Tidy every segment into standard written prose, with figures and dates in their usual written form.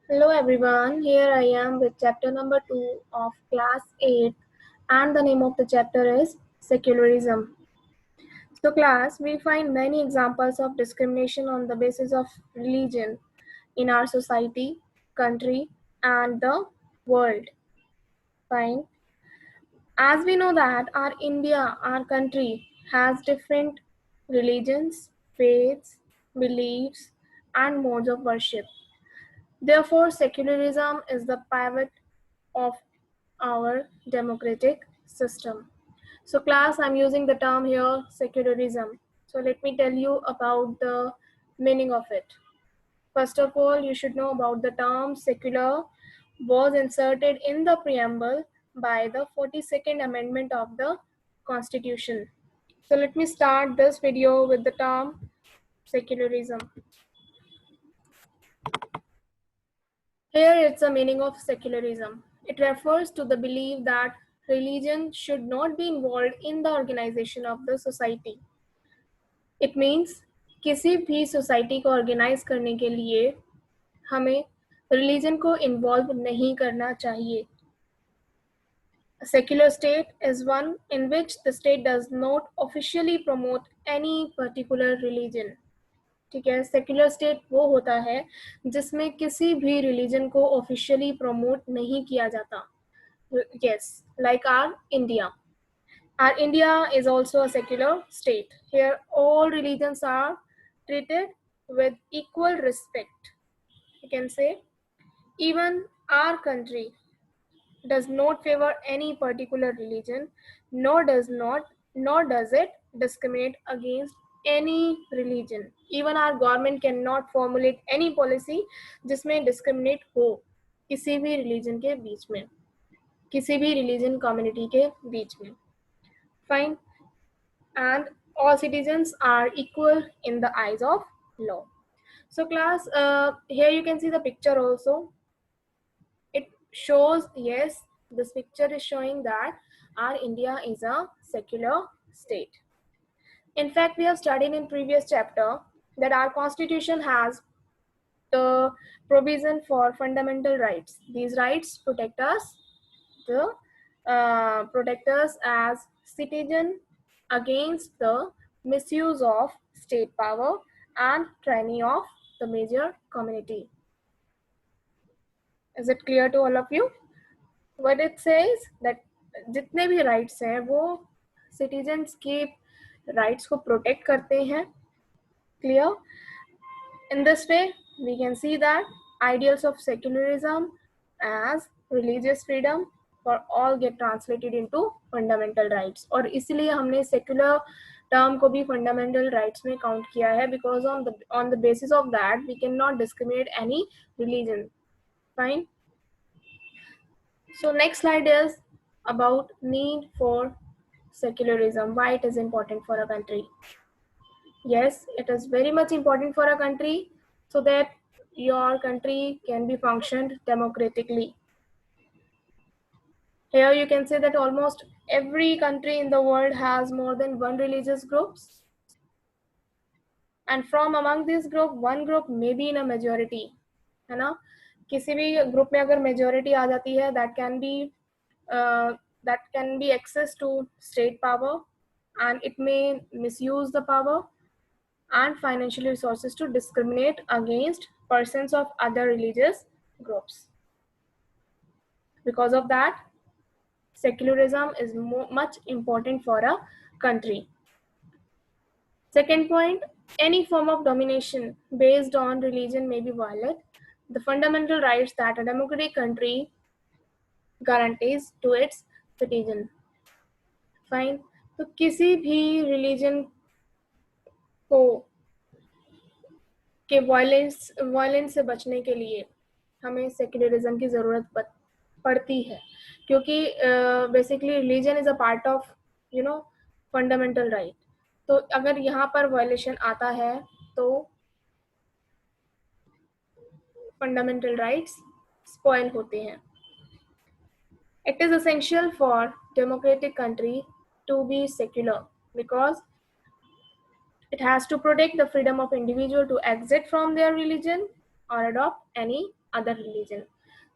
Hello everyone, here I am with chapter number 2 of class 8 and the name of the chapter is Secularism. So class, we find many examples of discrimination on the basis of religion in our society, country and the world. Fine. As we know that our India, our country has different religions, faiths, beliefs and modes of worship. Therefore, secularism is the pivot of our democratic system. So class, I'm using the term here secularism. So let me tell you about the meaning of it. First of all, you should know about the term secular was inserted in the preamble by the 42nd Amendment of the Constitution. So let me start this video with the term secularism. Here it's a meaning of secularism. It refers to the belief that religion should not be involved in the organization of the society. It means किसी भी society को organise करने के लिए हमें religion को involve नहीं करना चाहिए. A secular state is one in which the state does not officially promote any particular religion. ठीक है, सेक्युलर स्टेट वो होता है जिसमें किसी भी रिलीजन को ऑफिशियली प्रमोट नहीं किया जाता. Yes, like our India. Our India is also a secular state. Here all religions are treated with equal respect. You can say even our country does not favor any particular religion, nor does it discriminate against any religion. Even our government cannot formulate any policy जिसमें discriminate हो किसी भी religion के बीच में, किसी भी religion community के बीच में. Fine. And all citizens are equal in the eyes of law. So class, here you can see the picture also. It shows, yes, this picture is showing that our India is a secular state. In fact, we have studied in previous chapter that our constitution has the provision for fundamental rights. These rights protect us, protect us as citizen against the misuse of state power and tyranny of the major community. Is it clear to all of you? What it says that जितने भी rights हैं वो citizens के rights को protect करते हैं. Clear? In this way, we can see that ideals of secularism as religious freedom for all get translated into fundamental rights. और इसलिए हमने secular term को भी fundamental rights में count किया है because on the basis of that we cannot discriminate any religion. Fine. So next slide is about need for secularism, why it is important for a country. Yes, it is very much important for a country so that your country can be functioned democratically. Here you can say that almost every country in the world has more than one religious groups. And from among this group, one group may be in a majority. है ना? किसी भी group में अगर majority आ जाती है, that can be access to state power and it may misuse the power and financial resources to discriminate against persons of other religious groups. Because of that, secularism is much important for a country. Second point, any form of domination based on religion may be violate the fundamental rights that a democratic country guarantees to its citizen. Fine. तो किसी भी religion को के violence से बचने के लिए हमें सेक्युलरिज्म की ज़रूरत पड़ती है क्योंकि basically religion is a part of fundamental right. तो अगर यहाँ पर वायलेशन आता है तो फंडामेंटल राइट्स स्पॉइल होते हैं. It is essential for democratic country to be secular because it has to protect the freedom of individual to exit from their religion or adopt any other religion.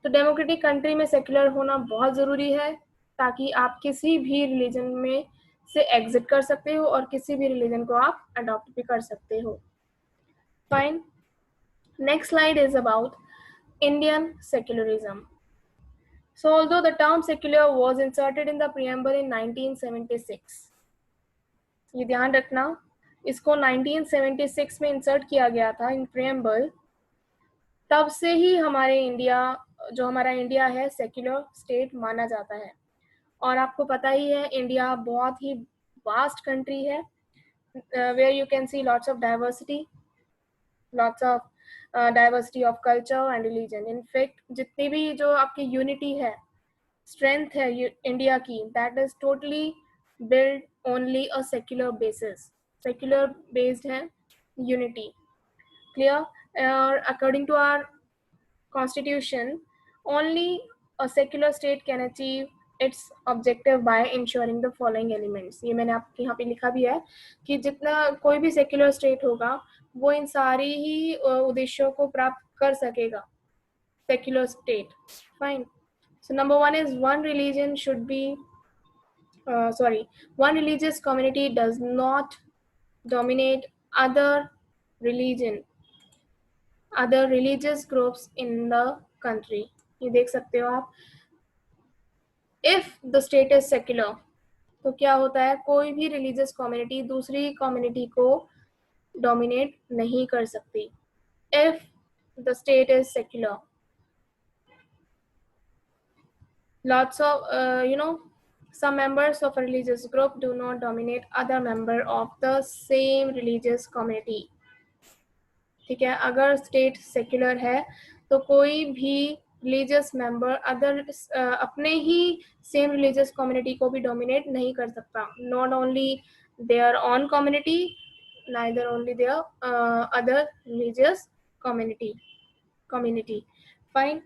तो democratic country में secular होना बहुत ज़रूरी है ताकि आप किसी भी रिलीजन में से एग्जिट कर सकते हो और किसी भी रिलीजन को आप अडॉप्ट भी कर सकते हो। Fine. Next slide is about Indian secularism. So although the term secular was inserted in the preamble in 1976, ये ध्यान रखना, इसको 1976 में इंसर्ट किया गया था इन प्रियम्बल, तब से ही हमारे इंडिया, जो हमारा इंडिया है, सेक्युलर स्टेट माना जाता है। और आपको पता ही है इंडिया बहुत ही वास्ट कंट्री है, where you can see lots of diversity, lots of diversity of culture and religion. In fact जितनी भी जो आपकी यूनिटी है, स्ट्रेंथ है इंडिया की, that is totally build only a secular basis, secular based है unity. Clear? According to our constitution, only a secular state can achieve its objective by ensuring the following elements. ये मैंने आपके यहाँ पे लिखा भी है कि जितना कोई भी सेक्युलर स्टेट होगा वो इन सारी ही उद्देश्यों को प्राप्त कर सकेगा, secular state. Fine. So number one is one religion should be, one religious community does not dominate other religious groups in the country. ये देख सकते हो आप. If the state is secular, तो क्या होता है, कोई भी religious community दूसरी community को dominate नहीं कर सकती. If the state is secular, lots of some members of a religious group do not dominate other member of the same religious community. ठीक है, अगर स्टेट सेक्युलर है तो कोई भी रिलीजियस मेंबर अदर अपने ही सेम रिलीजियस कम्युनिटी को भी डोमिनेट नहीं कर सकता. Not only their own community, neither only their other religious community. Fine.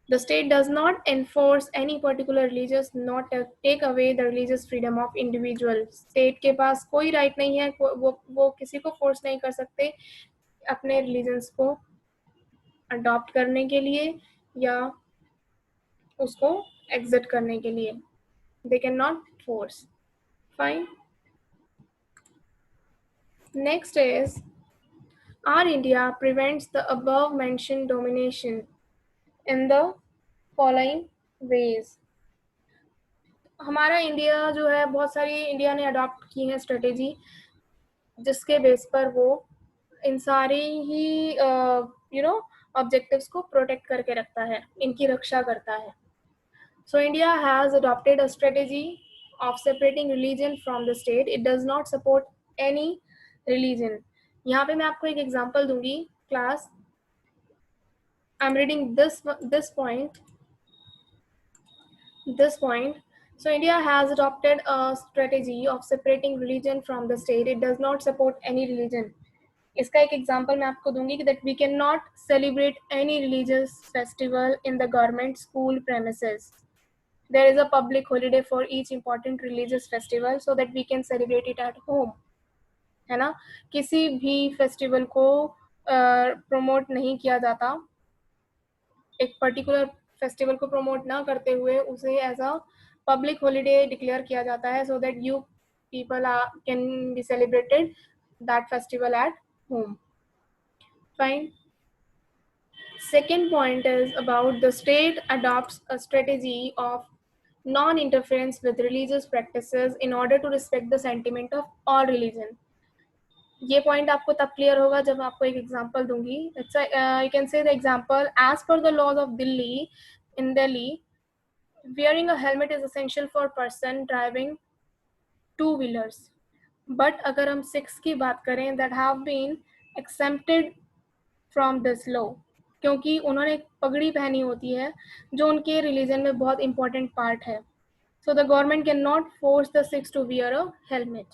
The state does not enforce any particular religious, not take away the religious freedom of individual. State के पास कोई right नहीं है, वो किसी को force नहीं कर सकते अपने religions को adopt करने के लिए या उसको exit करने के लिए. They cannot force. Fine. Next is, our India prevents the above mentioned domination in the following ways. हमारा इंडिया जो है, बहुत सारी इंडिया ने अडॉप्ट की है स्ट्रेटेजी जिसके बेस पर वो इन सारी ही ऑब्जेक्टिव्स को प्रोटेक्ट करके रखता है, इनकी रक्षा करता है. So India has adopted a strategy of separating religion from the state. It does not support any religion. यहाँ पे मैं आपको एक एग्जांपल दूंगी. Class, I am reading this point. So India has adopted a strategy of separating religion from the state. It does not support any religion. इसका एक example मैं आपको दूंगी कि that we cannot celebrate any religious festival in the government school premises. There is a public holiday for each important religious festival so that we can celebrate it at home. है ना, किसी भी festival को promote नहीं किया जाता, एक particular festival को प्रमोट ना करते हुए उसे as a public holiday declare किया जाता है, so that you people can be celebrated that festival at home. Fine. Second point is about the state adopts a strategy of non-interference with religious practices in order to respect the sentiment of all religion. ये point आपको तब clear होगा जब आपको एक example दूंगी. You can say the example, as per the laws of Delhi, in Delhi wearing a helmet is essential for person driving two wheelers. But अगर हम 6 की बात करें, that have been exempted from this law, क्योंकि उन्होंने एक पगड़ी पहनी होती है जो उनके रिलीजन में बहुत इंपॉर्टेंट पार्ट है. So the government cannot force the Sikhs to wear a helmet.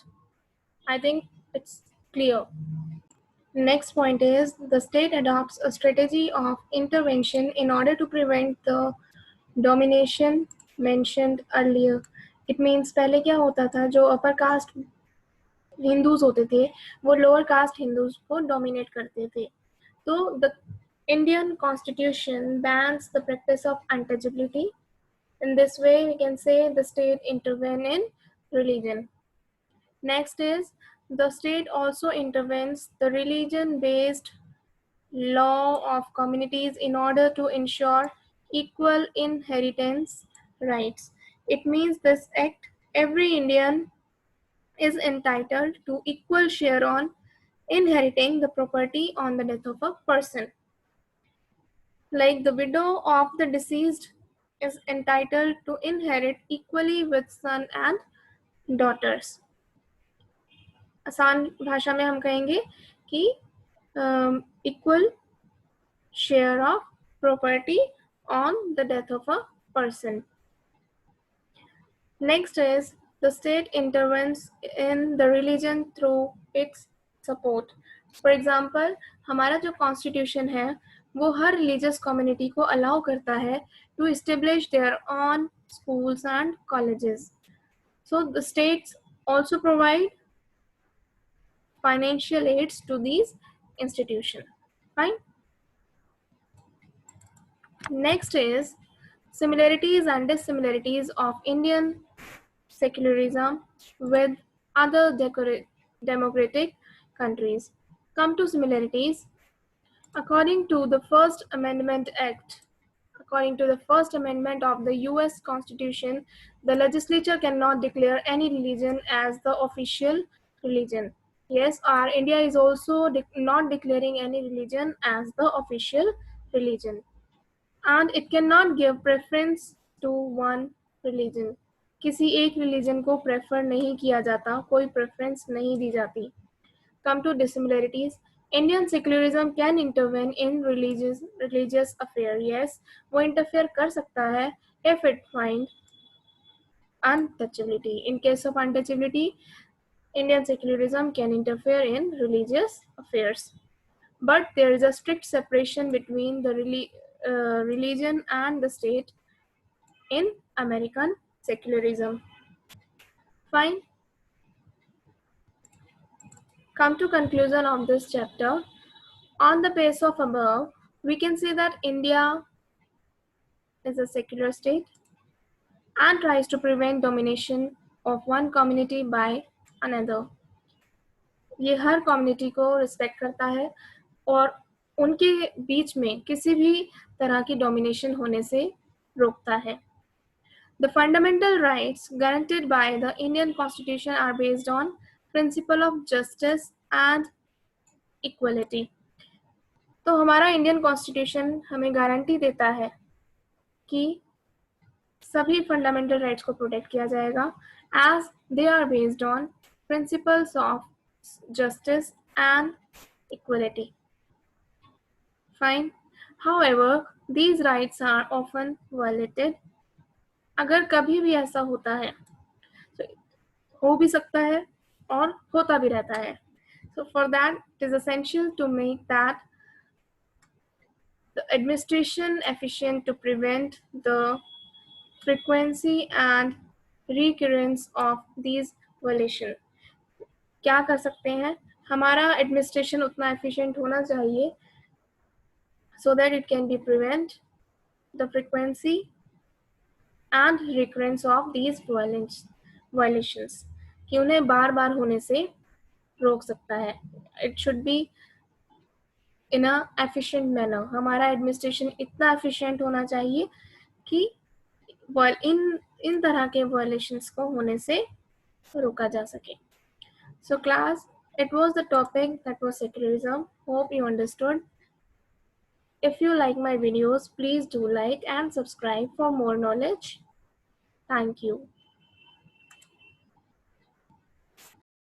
I think it's clear. Next point is, the state adopts a strategy of intervention in order to prevent the domination mentioned earlier. It means पहले क्या होता था, जो upper caste Hindus होते थे वो lower caste Hindus को dominate करते थे. तो Indian constitution bans the practice of untouchability. In this way, we can say the state intervene in religion. Next is the state also intervenes the religion-based law of communities in order to ensure equal inheritance rights. It means this act, every Indian is entitled to equal share on inheriting the property on the death of a person. Like the widow of the deceased is entitled to inherit equally with son and daughters. आसान भाषा में हम कहेंगे कि equal share of property on the death of a person. Next is the state intervenes in the religion through its support. For example, हमारा जो constitution है वो हर religious community को allow करता है to establish their own schools and colleges. So the states also provide financial aids to these institutions. Fine. Next is similarities and dissimilarities of Indian secularism with other democratic countries. Come to similarities. According to the First Amendment Act, according to the First Amendment of the US Constitution, the legislature cannot declare any religion as the official religion. Yes, our India is also not declaring any religion as the official religion. And it cannot give preference to one religion. किसी एक religion को prefer नहीं किया जाता, कोई preference नहीं दी जाती. Come to dissimilarities. Indian secularism can intervene in religious affair. Yes, वो interfere कर सकता है if it find untouchability. In case of untouchability, Indian secularism can interfere in religious affairs. But there is a strict separation between the religion and the state in American secularism. Fine. Come to conclusion of this chapter. On the basis of above, we can say that India is a secular state and tries to prevent domination of one community by another. ये हर community को respect करता है और उनके बीच में किसी भी तरह की domination होने से रोकता है. The fundamental rights guaranteed by the Indian Constitution are based on principle of justice and equality. तो हमारा इंडियन कॉन्स्टिट्यूशन हमें गारंटी देता है कि सभी फंडामेंटल राइट्स को प्रोटेक्ट किया जाएगा as they are based on principles of justice and equality. Fine. However, these rights are often violated. अगर कभी भी ऐसा होता है तो हो भी सकता है और होता भी रहता है. So for that, it is essential to make that the administration efficient to prevent the frequency and recurrence of these violations. क्या कर सकते हैं? हमारा administration उतना efficient होना चाहिए so that it can be prevent the frequency and recurrence of these violations. कि उन्हें बार बार होने से रोक सकता है. It should be in a efficient manner. हमारा administration इतना efficient होना चाहिए कि इन तरह के violations को होने से रोका जा सके. So class, it was the topic that was secularism. Hope you understood. If you like my videos, please do like and subscribe for more knowledge. Thank you.